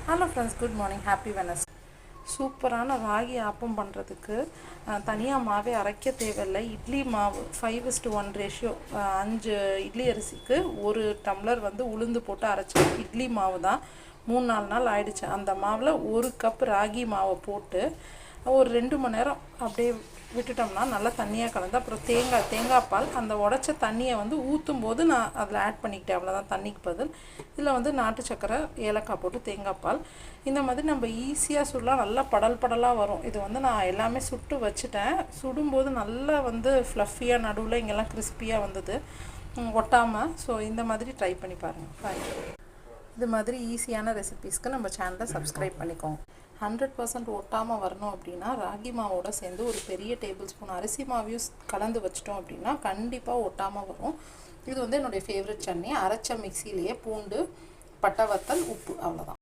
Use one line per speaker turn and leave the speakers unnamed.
Hello friends, good morning, happy Venice. சூப்பரான ராகி ஆப்பம் பண்ணுறதுக்கு தனியாக மாவே அரைக்க தேவையில்லை. இட்லி மாவு 5:1 ரேஷியோ, 5 இட்லி அரிசிக்கு 1 டம்ளர் உளுந்து போட்டு அரைச்ச இட்லி மாவு தான். 3-4 நாள் ஆயிடுச்சு. அந்த மாவில் 1 கப் ராகி மாவை போட்டு ஒரு 2 மணி நேரம் அப்படியே விட்டுட்டோம்னா நல்லா தண்ணியாக கலந்து, அப்புறம் தேங்காய் பால், அந்த உடச்ச தண்ணியை ஊற்றும் போது நான் அதில் ஆட் பண்ணிக்கிட்டேன். அவ்வளோதான், தண்ணிக்கு பதில். இதில் நாட்டு சக்கரை, ஏலக்காய் போட்டு தேங்காய் பால். இந்த மாதிரி நம்ம ஈஸியாக சுடலாம். நல்லா படலாக வரும். இது நான் எல்லாமே சுட்டு வச்சுட்டேன். சுடும்போது நல்லா ஃப்ளஃபியாக, நடுவில் இங்கெல்லாம் கிறிஸ்பியாக வந்தது, ஒட்டாமல். ஸோ இந்த மாதிரி ட்ரை பண்ணி பாருங்கள். இது மாதிரி ஈஸியான ரெசிபீஸ்க்கு நம்ம சேனலை சப்ஸ்கிரைப் பண்ணிக்கோங்க. 100% ஒட்டாமல் வரணும் அப்படின்னா ராகி மாவோட சேர்ந்து ஒரு பெரிய டேபிள் ஸ்பூன் அரிசி மாவையும் கலந்து வச்சிட்டோம் அப்படின்னா கண்டிப்பாக ஒட்டாமல் வரும். இது என்னுடைய ஃபேவரட் சட்னி. அரைச்ச மிக்சிலேயே பூண்டு, பட்டை வத்தல், உப்பு, அவ்வளோதான்.